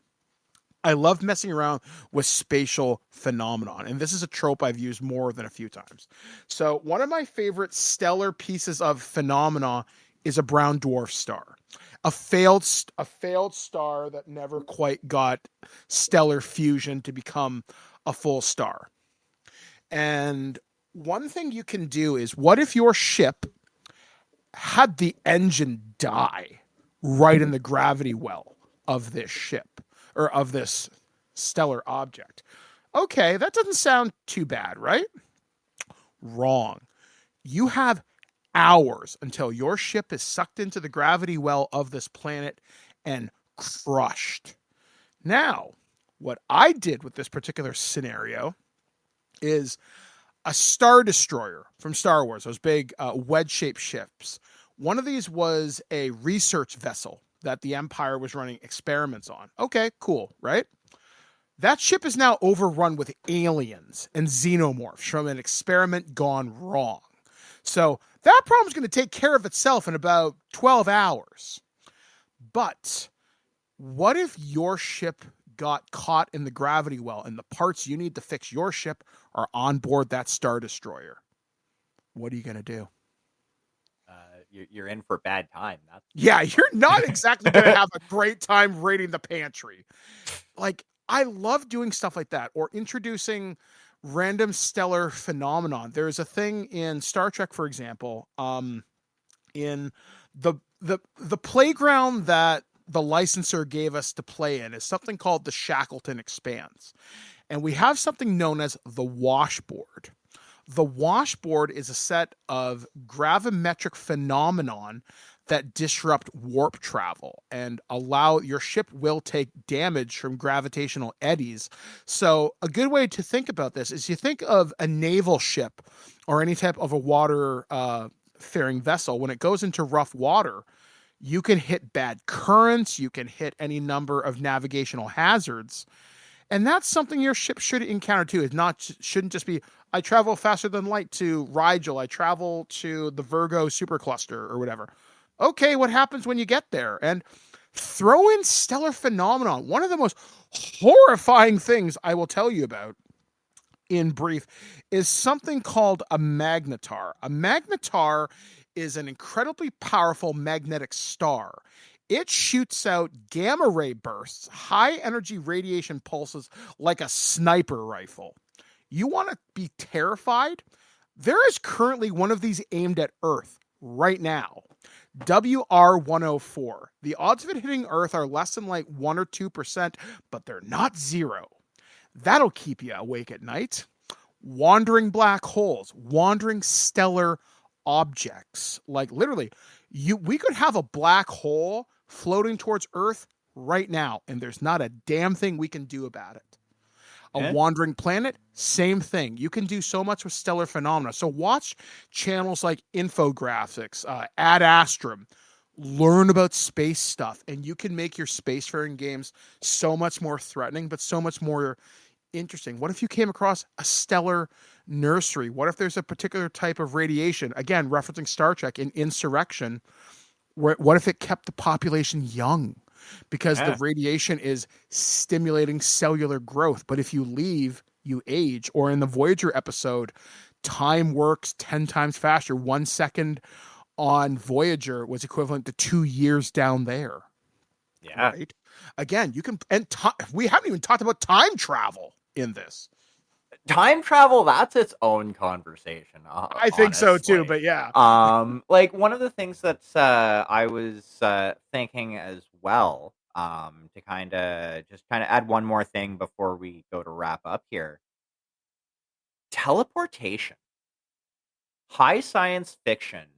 I love messing around with spatial phenomenon, and this is a trope I've used more than a few times. So one of my favorite stellar pieces of phenomena is a brown dwarf star, a failed star that never quite got stellar fusion to become a full star. And one thing you can do is, what if your ship had the engine die right in the gravity well of this ship, or of this stellar object? Okay, that doesn't sound too bad, right? Wrong. You have hours until your ship is sucked into the gravity well of this planet and crushed. Now, what I did with this particular scenario is a Star Destroyer from Star Wars, those big wedge-shaped ships. One of these was a research vessel that the Empire was running experiments on. Okay, cool, right? That ship is now overrun with aliens and xenomorphs from an experiment gone wrong. So that problem is going to take care of itself in about 12 hours. But what if your ship got caught in the gravity well and the parts you need to fix your ship are on board that Star Destroyer? What are you going to do? You're in for bad time. Yeah, you're not exactly going to have a great time raiding the pantry. Like, I love doing stuff like that, or introducing random stellar phenomenon. There's a thing in Star Trek, for example, in the playground that the licensor gave us to play in is something called the Shackleton Expanse. And we have something known as the washboard. The washboard is a set of gravimetric phenomenon that disrupt warp travel and allow your ship will take damage from gravitational eddies. So a good way to think about this is, you think of a naval ship or any type of a water faring vessel. When it goes into rough water, you can hit bad currents, you can hit any number of navigational hazards. And that's something your ship should encounter too. Shouldn't just be, I travel faster than light to Rigel, I travel to the Virgo supercluster or whatever. Okay, what happens when you get there? And throw in stellar phenomenon. One of the most horrifying things I will tell you about, in brief, is something called a magnetar. A magnetar is an incredibly powerful magnetic star. It shoots out gamma ray bursts, high energy radiation pulses like a sniper rifle. You want to be terrified? There is currently one of these aimed at Earth right now. WR-104. The odds of it hitting Earth are less than like 1 or 2%, but they're not zero. That'll keep you awake at night. Wandering black holes, wandering stellar objects. Like literally, we could have a black hole floating towards Earth right now, and there's not a damn thing we can do about it. A wandering planet, same thing. You can do so much with stellar phenomena. So watch channels like Infographics, Ad Astrum, learn about space stuff, and you can make your spacefaring games so much more threatening, but so much more interesting. What if you came across a stellar nursery? What if there's a particular type of radiation, again, referencing Star Trek in Insurrection, what if it kept the population young? Because the radiation is stimulating cellular growth. But if you leave, you age. Or in the Voyager episode, time works 10 times faster. 1 second on Voyager was equivalent to 2 years down there. Yeah. Right. Again, you can, and we haven't even talked about time travel in this. Time travel, that's its own conversation. I think so too, but yeah. Like one of the things that I was thinking as well, to kind of add one more thing before we go to wrap up here. Teleportation. High science fiction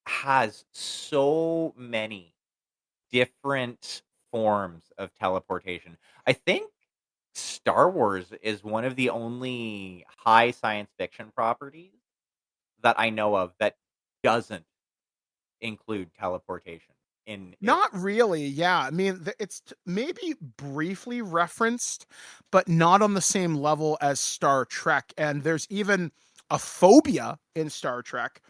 has so many different forms of teleportation. I think Star Wars is one of the only high science fiction properties that I know of that doesn't include teleportation in it. Not really. Yeah. I mean, it's maybe briefly referenced, but not on the same level as Star Trek. And there's even a phobia in Star Trek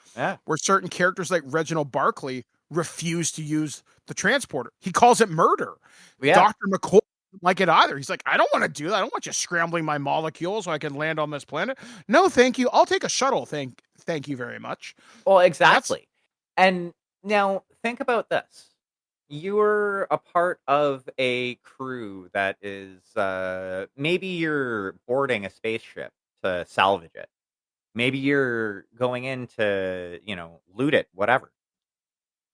where certain characters like Reginald Barclay refuse to use the transporter. He calls it murder. Yeah. Dr. McCoy doesn't like it either. He's like, I don't want to do that. I don't want you scrambling my molecules so I can land on this planet. No, thank you. I'll take a shuttle. Thank you very much. Well, exactly. And now think about this. You're a part of a crew that is, maybe you're boarding a spaceship to salvage it. Maybe you're going in to, loot it, whatever.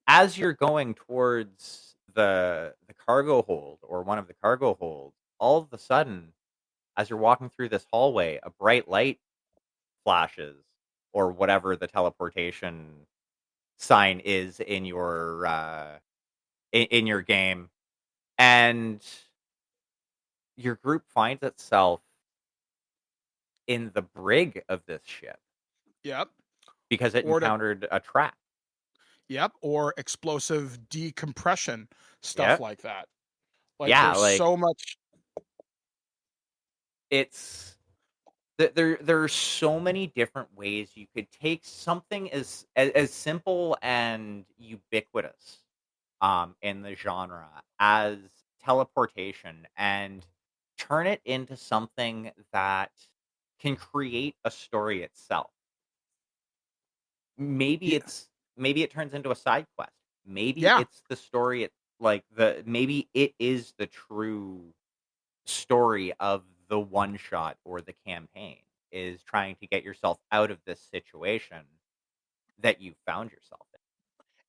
As you're going towards the cargo hold or one of the cargo holds, all of a sudden, as you're walking through this hallway, a bright light flashes or whatever the teleportation sign is in your game, and your group finds itself in the brig of this ship. Yep. Because it encountered a trap. Yep. Or explosive decompression, stuff like that. There's so much. It's there are so many different ways you could take something as simple and ubiquitous in the genre as teleportation and turn it into something that can create a story itself. Maybe it turns into a side quest. Maybe it's the story. Maybe it is the true story of the one shot or the campaign is trying to get yourself out of this situation that you found yourself in.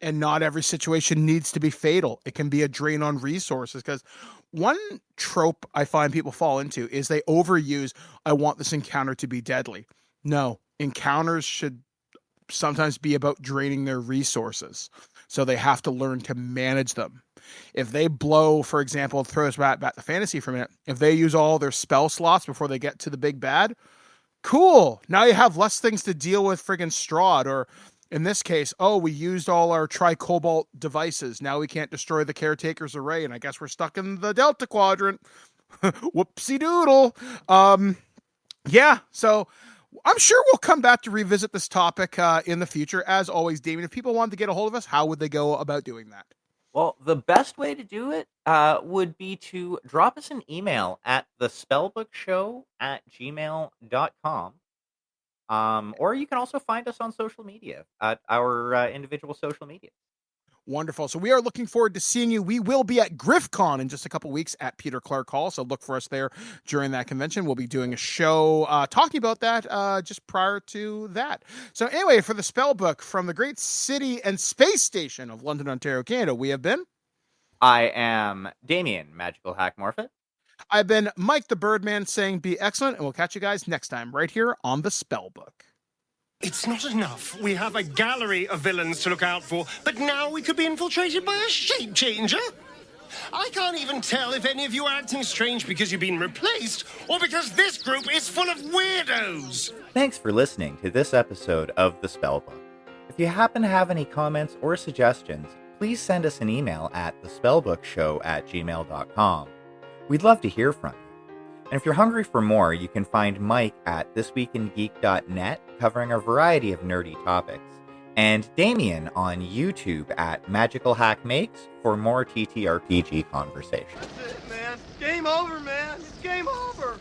And not every situation needs to be fatal. It can be a drain on resources, because one trope I find people fall into is they overuse, I want this encounter to be deadly. No, encounters should sometimes be about draining their resources. So they have to learn to manage them. If they blow, for example, throw us back to fantasy for a minute, if they use all their spell slots before they get to the big bad, cool. Now you have less things to deal with friggin' Strahd, or in this case, we used all our tri-cobalt devices. Now we can't destroy the Caretaker's array, and I guess we're stuck in the Delta Quadrant. Whoopsie doodle. So I'm sure we'll come back to revisit this topic in the future. As always, Damien, if people wanted to get a hold of us, how would they go about doing that? Well, the best way to do it would be to drop us an email at thespellbookshow@gmail.com. Or you can also find us on social media at our individual social media. Wonderful. So we are looking forward to seeing you. We will be at GriffCon in just a couple weeks at Peter Clark Hall. So look for us there during that convention. We'll be doing a show talking about that just prior to that. So anyway, for the Spellbook from the great city and space station of London, Ontario, Canada, we have been. I am Damien, Magical Hack Morphet. I've been Mike the Birdman saying be excellent, and we'll catch you guys next time right here on the Spellbook. It's not enough. We have a gallery of villains to look out for, but now we could be infiltrated by a shape changer. I can't even tell if any of you are acting strange because you've been replaced or because this group is full of weirdos. Thanks for listening to this episode of The Spellbook. If you happen to have any comments or suggestions, please send us an email at thespellbookshow@gmail.com. We'd love to hear from you. And if you're hungry for more, you can find Mike at thisweekingeek.net, covering a variety of nerdy topics, and Damien on YouTube at Magical Hack Makes for more TTRPG conversation. That's it, man. Game over, man. It's game over.